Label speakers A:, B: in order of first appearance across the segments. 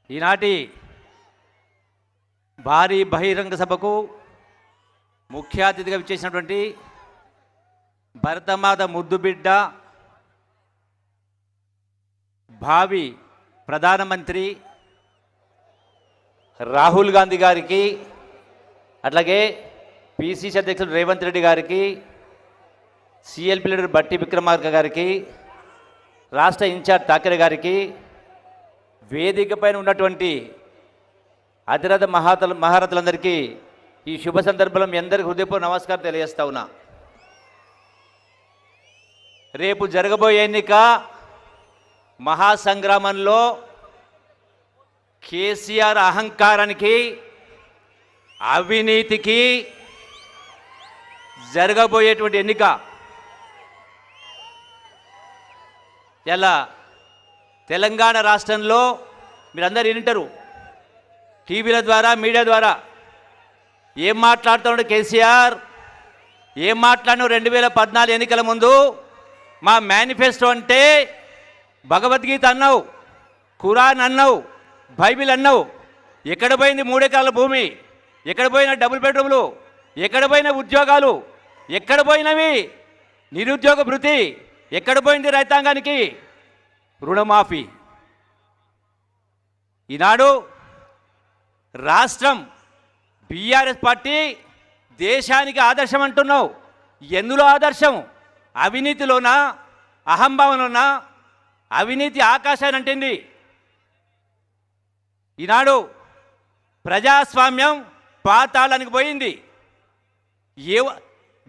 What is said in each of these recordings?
A: ఈనాటి భారీ బహిరంగ సభకు ముఖ్య అతిథిగా విచ్చేసినటువంటి భరతమాత ముద్దుబిడ్డ భావి ప్రధానమంత్రి రాహుల్ గాంధీ గారికి, అట్లాగే పిసిసి అధ్యక్షుడు రేవంత్ రెడ్డి గారికి, సిఎల్పి లీడర్ బట్టి విక్రమార్క గారికి, రాష్ట్ర ఇన్ఛార్జ్ ఠాకరే గారికి, వేదిక పైన ఉన్నటువంటి అతిరథ మహారథులందరికీ ఈ శుభ సందర్భంలో మీ అందరికీ హృదయపూర్వక నమస్కారం తెలియజేస్తా ఉన్నా. రేపు జరగబోయే ఎన్నిక మహాసంగ్రామంలో కేసీఆర్ అహంకారానికి, అవినీతికి జరగబోయేటువంటి ఎన్నిక. ఇలా తెలంగాణ రాష్ట్రంలో మీరందరూ వింటారు, టీవీల ద్వారా, మీడియా ద్వారా ఏం మాట్లాడుతున్నాడు కేసీఆర్, ఏం మాట్లాడినావు 2014 ఎన్నికల ముందు. మా మేనిఫెస్టో అంటే భగవద్గీత అన్నావు, ఖురాన్ అన్నావు, బైబిల్ అన్నావు. ఎక్కడ పోయింది 3 ఎకరాల భూమి? ఎక్కడ పోయిన డబుల్ బెడ్రూమ్లు? ఎక్కడ పోయిన ఉద్యోగాలు? ఎక్కడ పోయినవి నిరుద్యోగ భృతి? ఎక్కడ పోయింది రైతాంగానికి రుణమాఫీ? ఈనాడు రాష్ట్రం బీఆర్ఎస్ పార్టీ దేశానికి ఆదర్శం అంటున్నావు. ఎందులో ఆదర్శం? అవినీతిలోనా, అహంభావంలోనా? అవినీతి ఆకాశాన్ని అంటింది. ఈనాడు ప్రజాస్వామ్యం పాతాళానికి పోయింది.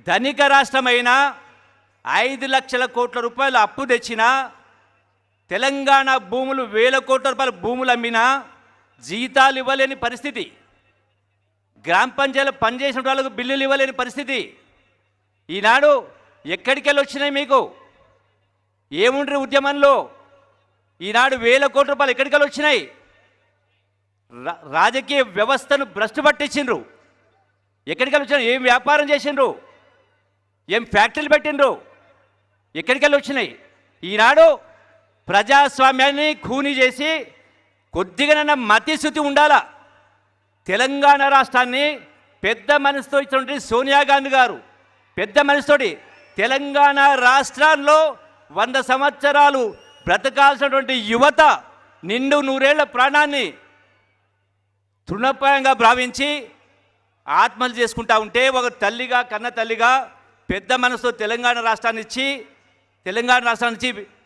A: ధనిక రాష్ట్రమైన 5 లక్షల కోట్ల రూపాయలు అప్పు తెచ్చినా, తెలంగాణ భూములు 1000 కోట్ల రూపాయల భూములు అమ్మినా జీతాలు ఇవ్వలేని పరిస్థితి, గ్రామ పంచాయతీలో పనిచేసిన వాళ్ళకు బిల్లులు ఇవ్వలేని పరిస్థితి. ఈనాడు ఎక్కడికి వెళ్ళి వచ్చినాయి మీకు? ఏముండ్రి ఉద్యమంలో? ఈనాడు 1000 కోట్ల రూపాయలు ఎక్కడికి వెళ్ళి వచ్చినాయి? రాజకీయ వ్యవస్థను భ్రష్టు పట్టించిండ్రు. ఎక్కడికి వెళ్ళి వచ్చినాయి? ఏం వ్యాపారం చేసిండ్రు? ఏం ఫ్యాక్టరీలు పెట్టిండ్రు? ఎక్కడికి వెళ్ళి వచ్చినాయి? ఈనాడు ప్రజాస్వామ్యాన్ని ఖూనీ చేసి కొద్దిగానైనా మతిశుద్ధి ఉండాలా. తెలంగాణ రాష్ట్రాన్ని పెద్ద మనసుతో ఇచ్చినటువంటి సోనియా గాంధీ గారు పెద్ద మనసుతోటి తెలంగాణ రాష్ట్రాల్లో 100 సంవత్సరాలు బ్రతకాల్సినటువంటి యువత నిండు 100 ఏళ్ల ప్రాణాన్ని తృణప్రాయంగా భావించి ఆత్మహత్య చేసుకుంటా ఉంటే, ఒక తల్లిగా, కన్న తల్లిగా పెద్ద మనసుతో తెలంగాణ రాష్ట్రాన్ని ఇచ్చి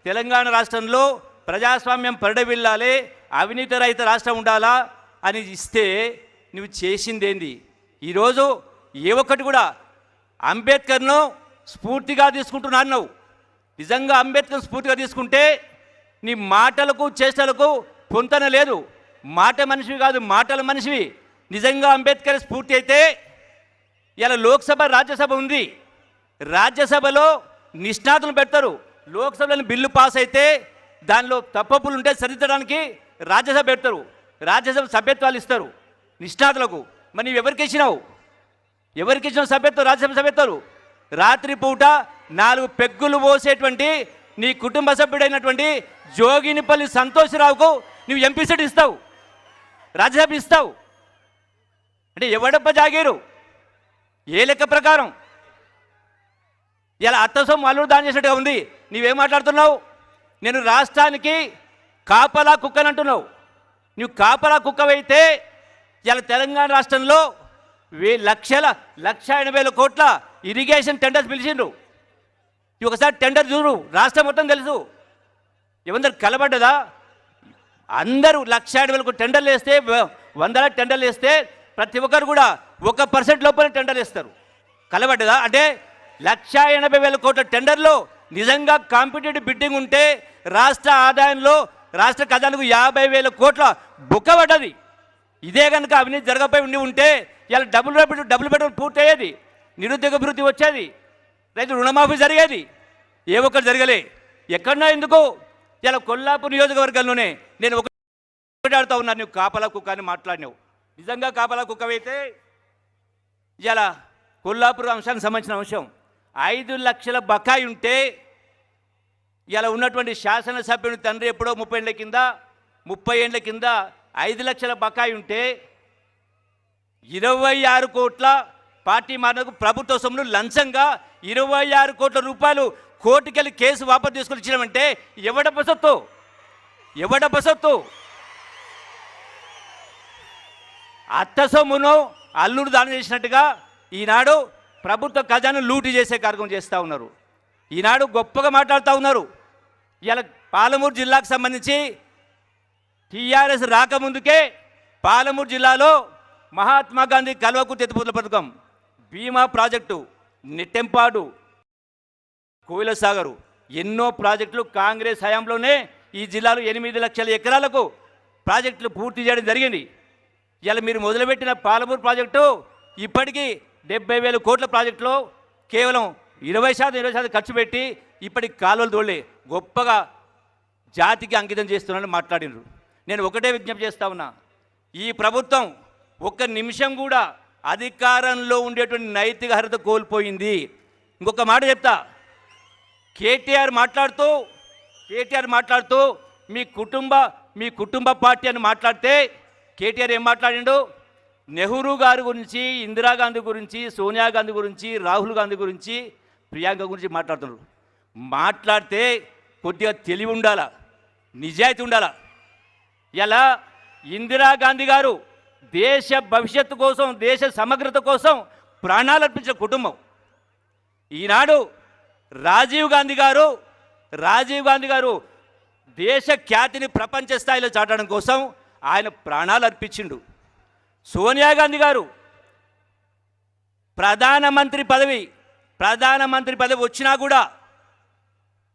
A: తెలంగాణ రాష్ట్రంలో ప్రజాస్వామ్యం పరిడవిల్లాలి, అవినీతి రహిత రాష్ట్రం ఉండాలా అని ఇస్తే నువ్వు చేసిందేంది? ఈరోజు ఏ ఒక్కటి కూడా అంబేద్కర్ను స్ఫూర్తిగా తీసుకుంటున్నాను. నిజంగా అంబేద్కర్ స్ఫూర్తిగా తీసుకుంటే నీ మాటలకు చేష్టలకు పొంతన లేదు. మాట మనిషివి కాదు, మాటల మనిషివి. నిజంగా అంబేద్కర్ స్ఫూర్తి అయితే ఇలా లోక్సభ, రాజ్యసభ ఉంది. రాజ్యసభలో నిష్ణాతులు పెడతారు. లోక్సభలో బిల్లు పాస్ అయితే దానిలో తప్పులు ఉంటే సరిదిద్దడానికి రాజ్యసభ పెడతారు. రాజ్యసభ సభ్యత్వాలు ఇస్తారు నిష్ణాతులకు. మరి నువ్వు ఎవరికి ఇచ్చినావు? సభ్యత్వం? రాజ్యసభ సభ్యత్వాలు రాత్రిపూట 4 పెగ్గులు పోసేటువంటి నీ కుటుంబ సభ్యుడైనటువంటి జోగినిపల్లి సంతోషరావుకు నువ్వు ఎంపీ సీట్ ఇస్తావు, రాజ్యసభ ఇస్తావు అంటే ఎవడప్ప జాగీరు? ఏ లెక్క ప్రకారం? ఇలా అత్తసొమ్ము అల్లుడు దాని చేసినట్టుగా ఉంది. నీవేం మాట్లాడుతున్నావు? నేను రాష్ట్రానికి కాపలా కుక్కనంటున్నావు. నువ్వు కాపలా కుక్కవైతే ఇలా తెలంగాణ రాష్ట్రంలో 1,80,000 కోట్ల ఇరిగేషన్ టెండర్స్ పిలిచిండ్రు. ఒకసారి టెండర్ చూడు, రాష్ట్రం మొత్తం తెలుసు. ఏమందరు కలబడ్డదా? అందరూ 1,80,000 టెండర్లు వేస్తే, 100 టెండర్లు వేస్తే ప్రతి ఒక్కరు కూడా 1% లోపల టెండర్లు వేస్తారు. కలబడ్డదా? అంటే 1,80,000 కోట్ల టెండర్లో నిజంగా కాంపిటేటివ్ బిడ్డింగ్ ఉంటే రాష్ట్ర ఆదాయంలో, రాష్ట్ర ఖజానాకు 50,000 కోట్ల బుక్కబడ్డది. ఇదే కనుక అవినీతి జరగపోయి ఉంటే ఇలా డబుల్ బెడ్రూమ్ పూర్తి అయ్యేది, నిరుద్యోగ భృతి వచ్చేది, రైతు రుణమాఫీ జరిగేది. ఏ ఒక్కటి జరగలే. ఎక్కడన్నా ఎందుకు? ఇలా కొల్లాపూర్ నియోజకవర్గంలోనే నేను ఒకటి ఆడుతూ ఉన్నాను. నువ్వు కాపలా కుక్క అని మాట్లాడినావు. నిజంగా కాపలా కుక్కవైతే ఇలా కొల్లాపూర్ అంశానికి సంబంధించిన అంశం 5 లక్షల బకాయి ఉంటే ఇలా ఉన్నటువంటి శాసనసభ్యుని తండ్రి ఎప్పుడో 30 ఏళ్ల కింద 5 లక్షల బకాయి ఉంటే 26 కోట్ల పార్టీ మానకు ప్రభుత్వ సొమ్మును లంచంగా 26 కోట్ల రూపాయలు కోర్టుకెళ్ళి కేసు వాపసు తీసుకొని ఇచ్చినామంటే ఎవడ సొత్తు అత్త సొమ్మును అల్లుడు దానం చేసినట్టుగా ఈనాడు ప్రభుత్వ ఖజాను లూటీ చేసే కార్యక్రమం చేస్తూ ఉన్నారు. ఈనాడు గొప్పగా మాట్లాడుతూ ఉన్నారు. ఇలా పాలమూరు జిల్లాకు సంబంధించి టీఆర్ఎస్ రాకముందుకే పాలమూరు జిల్లాలో మహాత్మా గాంధీ కల్వకుర్తి ఎత్తిపోతల పథకం, భీమా ప్రాజెక్టు, నెట్టెంపాడు, కోయిల సాగరు ఎన్నో ప్రాజెక్టులు కాంగ్రెస్ హయాంలోనే ఈ జిల్లాలో 8 లక్షల ఎకరాలకు ప్రాజెక్టులు పూర్తి చేయడం జరిగింది. ఇలా మీరు మొదలుపెట్టిన పాలమూరు ప్రాజెక్టు ఇప్పటికీ 70,000 కోట్ల ప్రాజెక్టులో కేవలం 20% ఖర్చు పెట్టి ఇప్పటికి కాలువలు తోలే గొప్పగా జాతికి అంకితం చేస్తున్నారని మాట్లాడినారు. నేను ఒకటే విజ్ఞప్తి చేస్తా ఉన్నా, ఈ ప్రభుత్వం ఒక్క నిమిషం కూడా అధికారంలో ఉండేటువంటి నైతిక అర్హత కోల్పోయింది. ఇంకొక మాట చెప్తా, కేటీఆర్ మాట్లాడుతూ మీ కుటుంబ పార్టీ అని మాట్లాడితే కేటీఆర్ ఏం మాట్లాడిండు? నెహ్రూ గారి గురించి, ఇందిరాగాంధీ గురించి, సోనియా గాంధీ గురించి, రాహుల్ గాంధీ గురించి, ప్రియాంక గురించి మాట్లాడుతున్నారు. మాట్లాడితే కొద్దిగా తెలివి ఉండాలా, నిజాయితీ ఉండాలా. ఇలా ఇందిరాగాంధీ గారు దేశ భవిష్యత్తు కోసం, దేశ సమగ్రత కోసం ప్రాణాలు అర్పించిన కుటుంబం. ఈనాడు రాజీవ్ గాంధీ గారు దేశ ఖ్యాతిని ప్రపంచ స్థాయిలో చాటడం కోసం ఆయన ప్రాణాలు అర్పించిండు. సోనియా గాంధీ గారు ప్రధానమంత్రి పదవి వచ్చినా కూడా,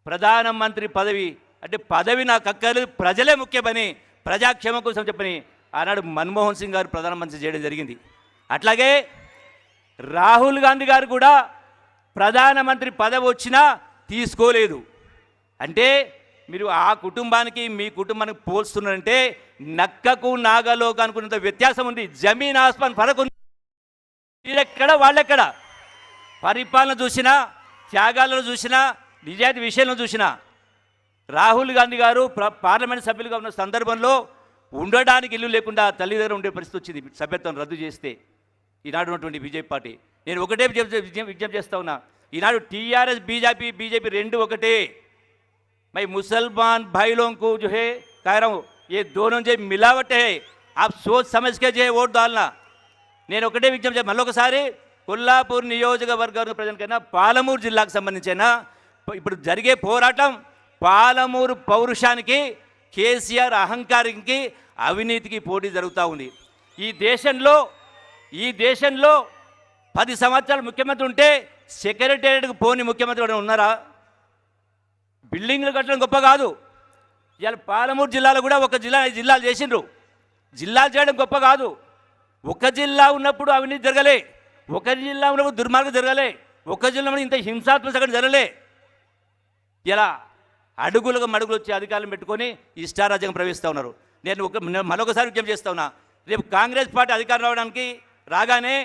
A: ప్రధానమంత్రి పదవి అంటే పదవి నాకు అక్కర్లేదు, ప్రజలే ముఖ్యమని, ప్రజాక్షేమం కోసం చెప్పని ఆనాడు మన్మోహన్ సింగ్ గారు ప్రధానమంత్రి చేయడం జరిగింది. అట్లాగే రాహుల్ గాంధీ గారు కూడా ప్రధానమంత్రి పదవి వచ్చినా తీసుకోలేదు. అంటే మీరు ఆ కుటుంబానికి మీ కుటుంబానికి పోల్స్తున్నారంటే నక్కకు నాగలోకి అనుకున్నంత వ్యత్యాసం ఉంది. జమీన్ ఆస్మాన్ ఫరక్ ఉంది. మీరెక్కడ వాళ్ళెక్కడ, పరిపాలన చూసినా, త్యాగాలను చూసినా, నిజాయితీ విషయంలో చూసినా, రాహుల్ గాంధీ గారు పార్లమెంట్ సభ్యులుగా ఉన్న సందర్భంలో ఉండడానికి ఇల్లు లేకుండా తల్లి దగ్గర ఉండే పరిస్థితి వచ్చింది సభ్యత్వం రద్దు చేస్తే ఈనాడు ఉన్నటువంటి బీజేపీ పార్టీ. నేను ఒకటే విజ్ఞప్తి చేస్తా ఉన్నా, ఈనాడు టీఆర్ఎస్ బీజేపీ రెండు ఒకటే. मैं मुसलमान भाई लोगों को जो है कह रहा हूँ, ये दोनों जो मिलावट है, आप सोच समझ के जो है वोट डालना. నేను ఒకటే విజ్ఞప్తి మళ్ళొకసారి కొల్లాపూర్ నియోజకవర్గం ప్రజలకైనా పాలమూరు జిల్లాకు సంబంధించిన ఇప్పుడు జరిగే పోరాటం పాలమూరు పౌరుషానికి, కేసీఆర్ అహంకారానికి, అవినీతికి పోటీ జరుగుతూ ఉంది. ఈ దేశంలో 10 సంవత్సరాలు ముఖ్యమంత్రి ఉంటే సెక్రటేరియట్కు పోని ముఖ్యమంత్రి కూడా ఉన్నారా? బిల్డింగ్లు కట్టడం గొప్ప కాదు. ఇవాళ పాలమూరు జిల్లాలో కూడా ఒక జిల్లాలు చేసిండ్రు. జిల్లాలు చేయడం గొప్ప కాదు. ఒక జిల్లా ఉన్నప్పుడు అవినీతి జరగలే, ఒక జిల్లా ఉన్నప్పుడు దుర్మార్గం జరగలే, ఒక జిల్లా ఇంత హింసాత్మక సంఘటన జరగలే. ఇలా అడుగులుగా మడుగులు వచ్చి అధికారులను పెట్టుకొని ఇష్టారాజ్యంగా ప్రవేశిస్తూ ఉన్నారు. నేను మరొకసారి విజ్ఞప్తి చేస్తా ఉన్నా, రేపు కాంగ్రెస్ పార్టీ అధికారం రాగానే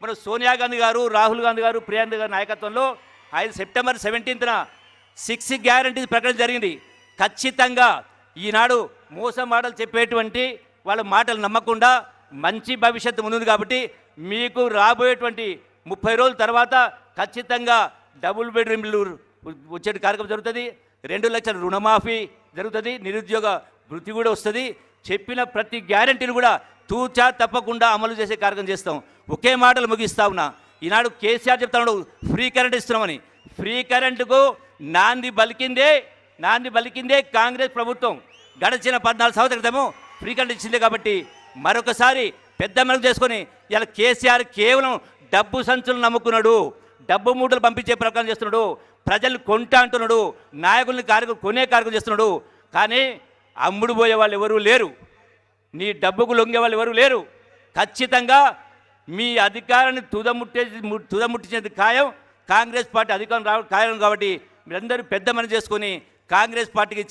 A: మన సోనియా గాంధీ గారు, రాహుల్ గాంధీ గారు, ప్రియాంక గారి నాయకత్వంలో సెప్టెంబర్ 17న 6 గ్యారంటీస్ ప్రకటన జరిగింది. ఖచ్చితంగా ఈనాడు మోసం మాటలు చెప్పేటువంటి వాళ్ళ మాటలు నమ్మకుండా మంచి భవిష్యత్తు ముందుంది కాబట్టి మీకు రాబోయేటువంటి 30 రోజుల తర్వాత ఖచ్చితంగా డబుల్ బెడ్రూమ్ ఇల్లు వచ్చే కార్యక్రమం జరుగుతుంది. 2 లక్షల రుణమాఫీ జరుగుతుంది. నిరుద్యోగ వృత్తి కూడా వస్తుంది. చెప్పిన ప్రతి గ్యారంటీలు కూడా తూచా తప్పకుండా అమలు చేసే కార్యక్రమం చేస్తాం. ఒకే మాటలు ముగిస్తా ఉన్నా, ఈనాడు కేసీఆర్ చెప్తున్నాడు ఫ్రీ కరెంట్ ఇస్తున్నామని. ఫ్రీ కరెంటుకు నాంది బలికిందే కాంగ్రెస్ ప్రభుత్వం. గడిచిన 14 సంవత్సరాల క్రితము ఫ్రీ కరెంట్ ఇచ్చిందే. కాబట్టి మరొకసారి పెద్ద మెరుగు చేసుకొని ఇలా కేసీఆర్ కేవలం డబ్బు సంచులు నమ్ముకున్నాడు, డబ్బు మూటలు పంపించే ప్రకారం చేస్తున్నాడు, ప్రజలు కొంటా అంటున్నాడు, నాయకుల్ని కొనే కార్యక్రమం చేస్తున్నాడు. కానీ అమ్ముడు పోయే వాళ్ళు ఎవరూ లేరు, నీ డబ్బుకు లొంగే వాళ్ళు ఎవరూ లేరు. ఖచ్చితంగా మీ అధికారాన్ని తుదముట్టించేది ఖాయం. కాంగ్రెస్ పార్టీ అధికారం ఖాయం. కాబట్టి మీరందరూ పెద్ద మనసు చేసుకొని కాంగ్రెస్ పార్టీకి